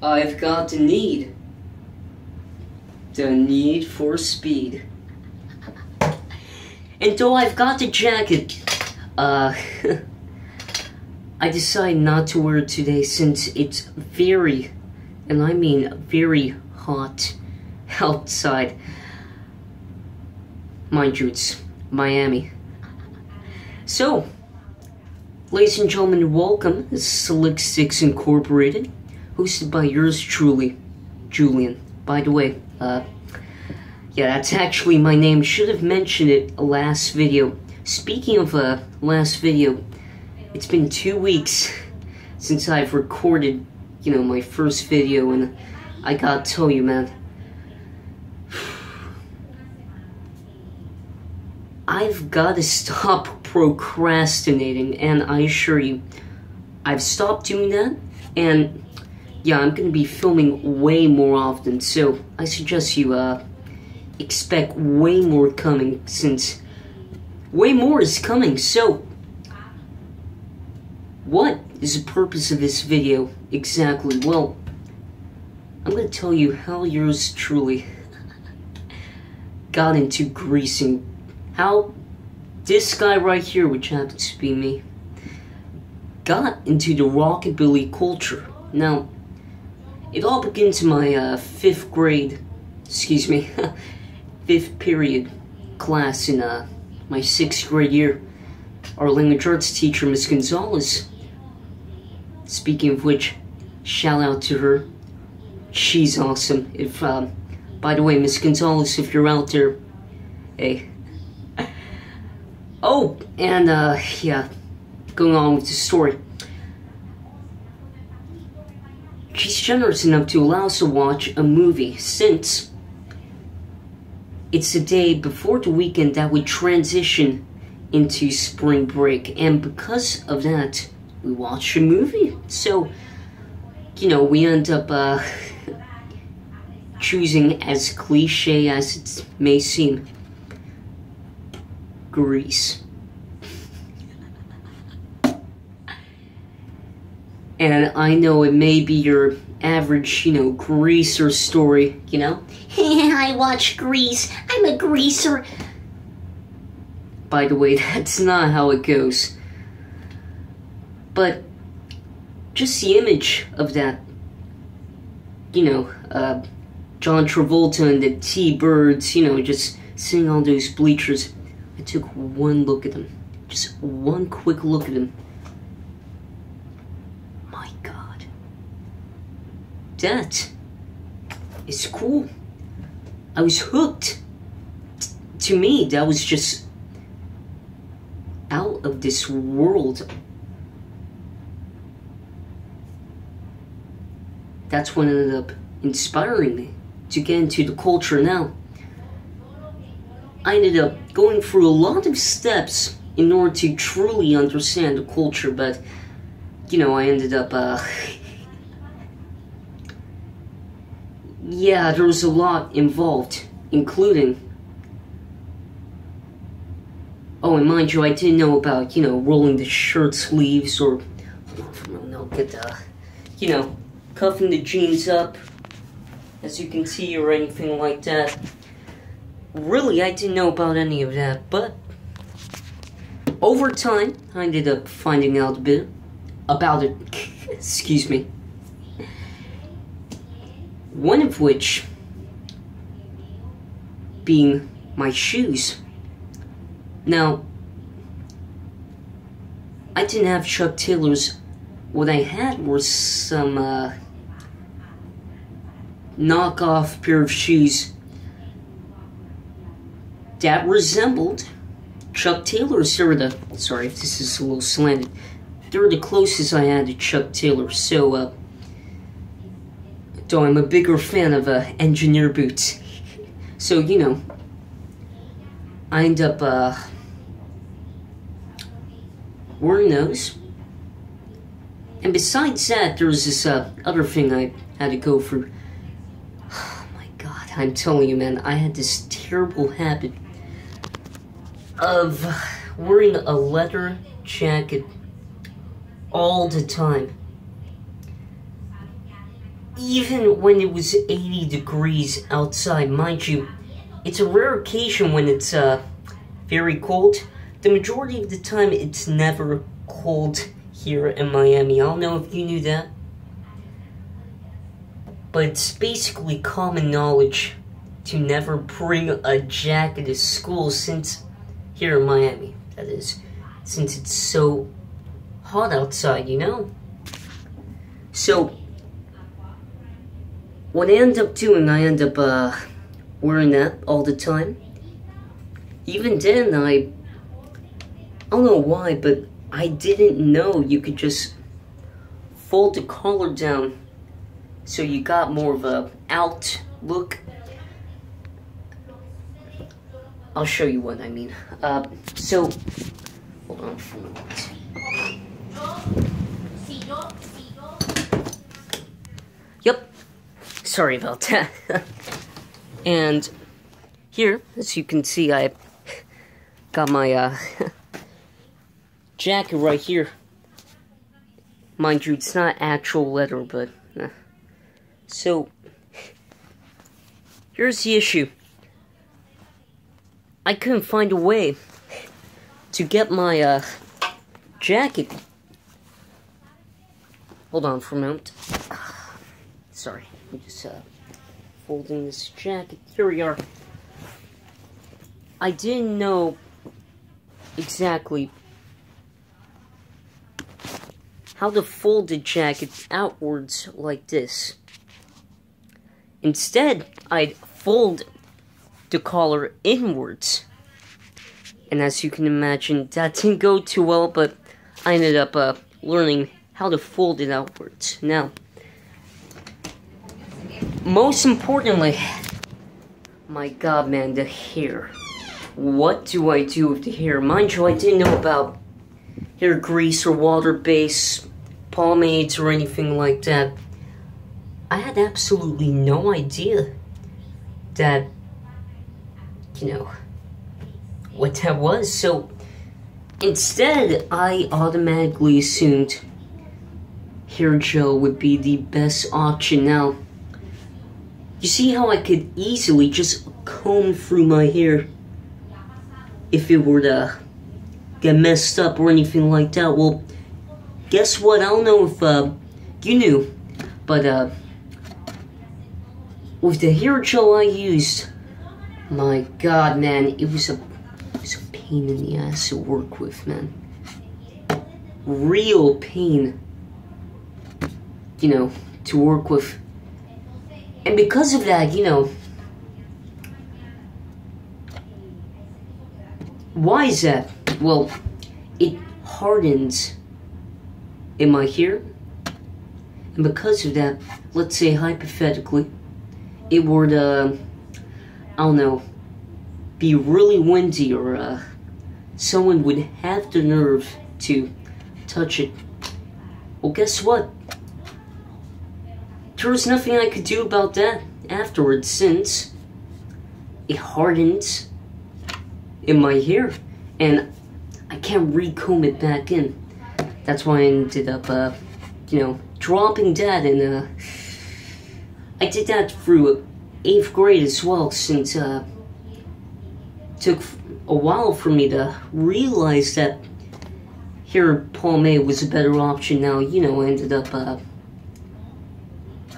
I've got the need. The need for speed. And though I've got the jacket, I decided not to wear it today since it's very, and I mean very hot outside. Mind you, it's Miami. So, ladies and gentlemen, welcome to Slick Six Incorporated, hosted by yours truly, Julian. By the way, yeah, that's actually my name. Should have mentioned it last video. Speaking of last video, it's been 2 weeks since I've recorded, my first video, and I gotta tell you, man, I've gotta stop procrastinating, and I assure you, I've stopped doing that, and yeah, I'm gonna be filming way more often, so I suggest you, expect way more coming, since way more is coming. So what is the purpose of this video exactly? Well, I'm gonna tell you how yours truly got into greasing. How this guy right here, which happens to be me, got into the rockabilly culture. Now, it all begins in my 5th grade, excuse me, 5th period class in my 6th grade year. Our language arts teacher, Miss Gonzalez, speaking of which, shout out to her. She's awesome. If, by the way, Miss Gonzalez, if you're out there, hey. Oh, and, yeah, going on with the story. She's generous enough to allow us to watch a movie, since it's the day before the weekend that we transition into spring break, and because of that, we watch a movie. So, we end up, choosing, as cliche as it may seem, Grease. And I know it may be your average, greaser story, I watch Grease, I'm a greaser. By the way, that's not how it goes. But just the image of that, John Travolta and the T-Birds, just sitting on those bleachers. I took one look at them. Just one quick look at them. My God. That is cool. I was hooked. To me, that was just out of this world. That's what ended up inspiring me to get into the culture now. I ended up going through a lot of steps in order to truly understand the culture, but, I ended up, yeah, there was a lot involved, including, oh, and mind you, I didn't know about, rolling the shirt sleeves, or, get the, cuffing the jeans up, as you can see, or anything like that. Really, I didn't know about any of that, but over time, I ended up finding out a bit about it. Excuse me. One of which being my shoes. Now, I didn't have Chuck Taylors. What I had were some knockoff pair of shoes that resembled Chuck Taylor's. They were the, sorry if this is a little slanted, they were the closest I had to Chuck Taylor. So, though I'm a bigger fan of engineer boots. So, I end up wearing those. And besides that, there was this other thing I had to go through. Oh my God, I'm telling you, man, I had this terrible habit of wearing a leather jacket all the time. even when it was 80 degrees outside. Mind you, it's a rare occasion when it's very cold. The majority of the time, it's never cold here in Miami. I don't know if you knew that, but it's basically common knowledge to never bring a jacket to school since here in Miami, that is, since it's so hot outside, you know? So, what I end up doing, I end up wearing that all the time. Even then, I don't know why, but I didn't know you could just fold the collar down so you got more of a out look. I'll show you what I mean. So, hold on for a moment. Yep, sorry about that. And here, as you can see, I got my jacket right here. Mind you, it's not actual leather, but so here's the issue. I couldn't find a way to get my jacket. Hold on for a moment. Sorry, I'm just folding this jacket. Here we are. I didn't know exactly how to fold the jacket outwards like this. Instead, I'd fold the collar inwards. And as you can imagine, that didn't go too well, but I ended up learning how to fold it outwards. Now, most importantly, my god man, the hair. What do I do with the hair? Mind you, I didn't know about hair grease or water-based pomades or anything like that. I had absolutely no idea that, you know, what that was. So instead, I automatically assumed hair gel would be the best option. Now, you see how I could easily just comb through my hair if it were to get messed up or anything like that? Well, guess what? I don't know if you knew, but with the hair gel I used, my god, man, it was a pain in the ass to work with, man. Real pain, you know, to work with. And because of that, you know, why is that? Well, it hardens in my hair, and because of that, let's say hypothetically, it were to, I don't know, be really windy, or someone would have the nerve to touch it. Well, guess what? There was nothing I could do about that afterwards, since it hardens in my hair, and I can't recomb it back in. That's why I ended up, you know, dropping that, and I did that through 8th grade as well, since it took a while for me to realize that hair pomade was a better option. Now, you know, I ended up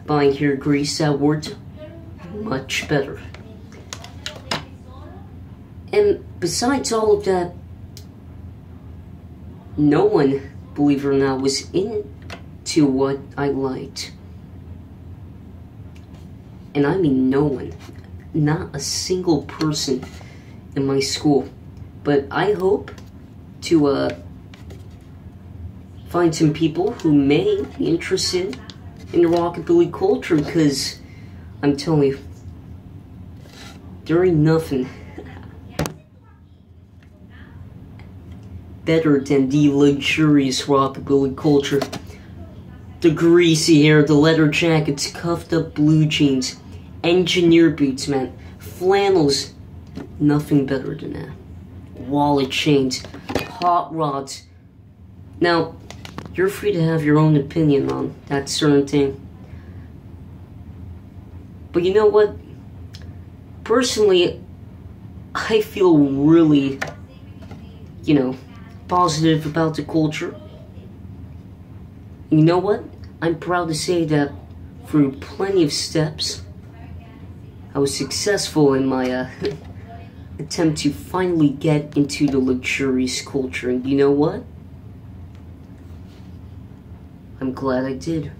buying hair grease that worked much better. And besides all of that, no one, believe it or not, was into what I liked. And I mean no one. Not a single person in my school. But I hope to find some people who may be interested in the rockabilly culture, because I'm telling you, there ain't nothing better than the luxurious rockabilly culture. The greasy hair, the leather jackets, cuffed up blue jeans, engineer boots, man, flannels, nothing better than that. Wallet chains, hot rods. Now, you're free to have your own opinion on that certain thing, But you know what? Personally, I feel really, positive about the culture. You know what? I'm proud to say that through plenty of steps, I was successful in my attempt to finally get into the luxurious culture. And you know what? I'm glad I did.